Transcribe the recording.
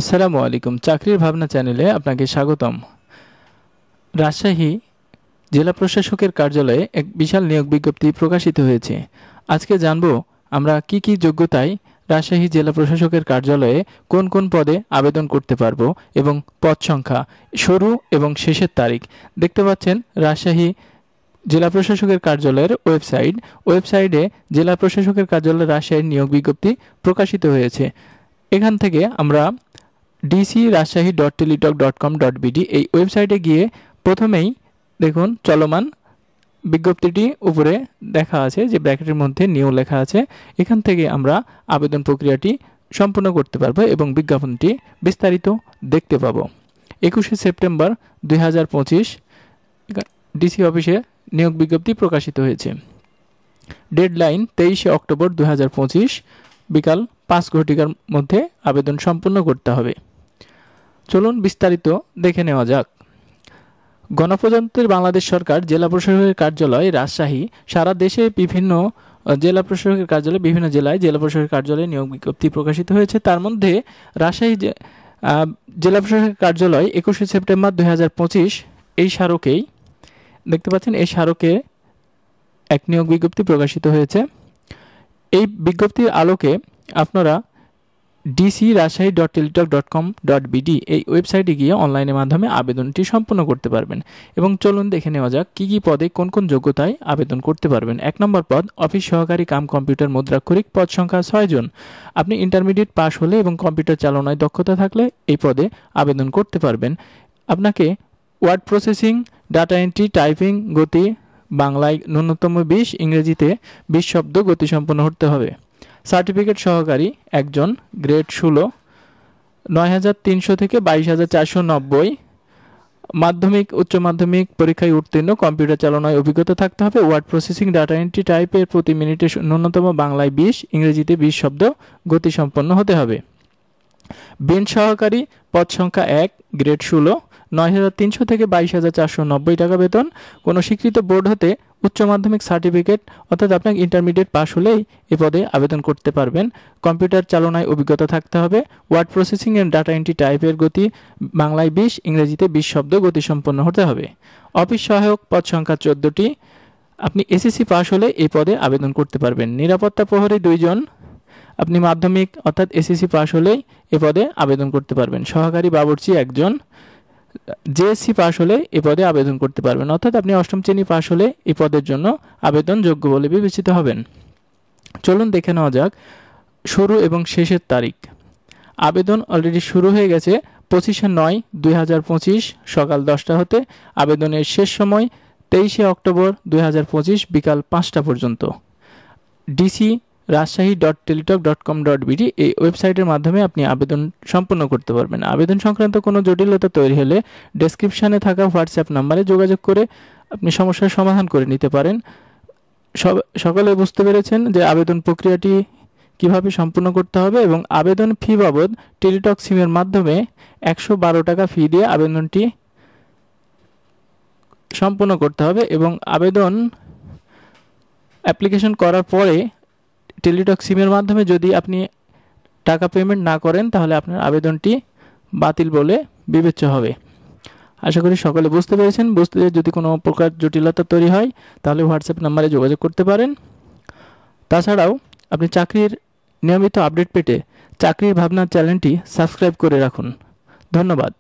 আসসালামু আলাইকুম। চাকরির ভাবনা চ্যানেলে আপনাকে স্বাগতম। রাজশাহী জেলা প্রশাসকের কার্যালয়ে এক বিশাল নিয়োগ বিজ্ঞপ্তি প্রকাশিত হয়েছে। আজকে জানব আমরা কি কি যোগ্যতায় রাজশাহী জেলা প্রশাসকের কার্যালয়ে কোন কোন পদে আবেদন করতে পারবো এবং পদ সংখ্যা, শুরু এবং শেষের তারিখ। দেখতে পাচ্ছেন রাজশাহী জেলা প্রশাসকের কার্যালয়ের ওয়েবসাইটে জেলা প্রশাসকের কার্যালয় রাজশাহীর নিয়োগ বিজ্ঞপ্তি প্রকাশিত হয়েছে। এখান থেকে আমরা dcrajshahi.teletalk.com.bd এই ওয়েবসাইটে গিয়ে প্রথমেই দেখুন চলমান বিজ্ঞপ্তিটি উপরে দেখা আছে, যে ব্র্যাকেটের মধ্যে নিউ লেখা আছে। এখান থেকে আমরা আবেদন প্রক্রিয়াটি সম্পূর্ণ করতে পারবো এবং বিজ্ঞাপনটি বিস্তারিত দেখতে পাবো। 21শে সেপ্টেম্বর 2025 ডিসি অফিসে নিয়োগ বিজ্ঞপ্তি প্রকাশিত হয়েছে। ডেডলাইন 23শে অক্টোবর 2025 বিকাল 5 ঘটিকার মধ্যে আবেদন সম্পূর্ণ করতে হবে। চলুন বিস্তারিত দেখে নেওয়া যাক। গণপ্রজাতন্ত্রী বাংলাদেশ সরকার জেলা প্রশাসকের কার্যালয় রাজশাহী সারা দেশে বিভিন্ন জেলা প্রশাসকের কার্যালয় বিভিন্ন জেলায় জেলা প্রশাসকের কার্যালয়ে নিয়োগ বিজ্ঞপ্তি প্রকাশিত হয়েছে। তার মধ্যে রাজশাহী জেলা প্রশাসকের কার্যালয় 21শে সেপ্টেম্বর 2025 এই স্মারকেই দেখতে পাচ্ছেন, এই স্মারকে এক নিয়োগ বিজ্ঞপ্তি প্রকাশিত হয়েছে। এই বিজ্ঞপ্তির আলোকে আপনারা dcrajshahi.teletalk.com.bd এই ওয়েবসাইটে গিয়ে অনলাইনের মাধ্যমে আবেদনটি সম্পূর্ণ করতে পারবেন। এবং চলুন দেখে নেওয়া যাক কি কি পদে কোন কোন যোগ্যতায় আবেদন করতে পারবেন। 1 নম্বর পদ অফিস সহকারী কাম কম্পিউটার মুদ্রাক্ষরিক, পদ সংখ্যা 6 জন। আপনি ইন্টারমিডিয়েট পাস হলে এবং কম্পিউটার চালনায় দক্ষতা থাকলে এই পদে আবেদন করতে পারবেন। আপনাকে word processing, data entry, typing গতি বাংলায় ন্যূনতম 20, ইংরেজিতে 20 শব্দ গতিসম্পন্ন হতে হবে। সার্টিফিকেট সহকারী একজন, গ্রেড 16, 9300 থেকে 22490, মাধ্যমিক উচ্চ মাধ্যমিক পরীক্ষায় উত্তীর্ণ, কম্পিউটার চালনায় অভিজ্ঞতা থাকতে হবে। ওয়ার্ড প্রসেসিং, ডাটা এন্ট্রি, টাইপের প্রতি মিনিটে ন্যূনতম বাংলায় 20, ইংরেজিতে 20 শব্দ গতিসম্পন্ন হতে হবে। বেঞ্চ সহকারী, পদ সংখ্যা 1, গ্রেড 16, 9300 থেকে 22490 টাকা বেতন। কোনো স্বীকৃত বোর্ড হতে উচ্চ মাধ্যমিক সার্টিফিকেট অর্থাৎ আপনার ইন্টারমিডিয়েট পাস হলেই এ পদে আবেদন করতে পারবেন। কম্পিউটার চালনায় অভিজ্ঞতা থাকতে হবে। Word processing and data entry টাইপের গতি বাংলায় 20, ইংরেজিতে 20 শব্দ গতিসম্পন্ন হতে হবে। অফিস সহায়ক, পদ সংখ্যা 14টি। আপনি এসএসসি পাস হলে এই পদে আবেদন করতে পারবেন। নিরাপত্তা প্রহরী 2 জন। আপনি মাধ্যমিক অর্থাৎ এসএসসি পাস হলেই এ পদে আবেদন করতে পারবেন। সহকারী বাবুর্চি 1 জন। জেএসসি পাস হলে এ পদে আবেদন করতে পারবেন, অর্থাৎ আপনি 8ম শ্রেণী পাস হলে এই পদের জন্য আবেদনযোগ্য বলে বিবেচিত হবেন। চলুন দেখে নেওয়া যাক শুরু এবং শেষের তারিখ। আবেদন অলরেডি শুরু হয়ে গেছে 25/9/2025 সকাল 10টা হতে। আবেদনের শেষ সময় 23শে অক্টোবর 2025 বিকাল 5টা পর্যন্ত। dcrajshahi.teletalk.com.bd এই ওয়েবসাইটের মাধ্যমে আপনি আবেদন সম্পূর্ণ করতে পারবেন। আবেদন সংক্রান্ত কোনো জটিলতা তৈরি হলে ডেসক্রিপশনে থাকা হোয়াটসঅ্যাপ নম্বরে যোগাযোগ করে আপনি সমস্যার সমাধান করে নিতে পারেন। সকলে বুঝতে পেরেছেন যে আবেদন প্রক্রিয়াটি কিভাবে সম্পূর্ণ করতে হবে এবং আবেদন ফি বাবদ টেলিটক সিমের মাধ্যমে 112 টাকা ফি দিয়ে আবেদনটি সম্পূর্ণ করতে হবে এবং আবেদন অ্যাপ্লিকেশন করার পরে টেলিটক সিমের মাধ্যমে যদি আপনি টাকা পেমেন্ট না করেন তাহলে আপনার আবেদনটি বাতিল বলে বিবেচ্য হবে। আশা করি সকলে বুঝতে পেরেছেন। বুঝতে যদি কোনো প্রকার জটিলতা তৈরি হয় তাহলে হোয়াটসঅ্যাপ নম্বরে যোগাযোগ করতে পারেন। তাছাড়াও আপনি চাকরির নিয়মিত আপডেট পেতে চাকরির ভাবনা চ্যানেলটি সাবস্ক্রাইব করে রাখুন। ধন্যবাদ।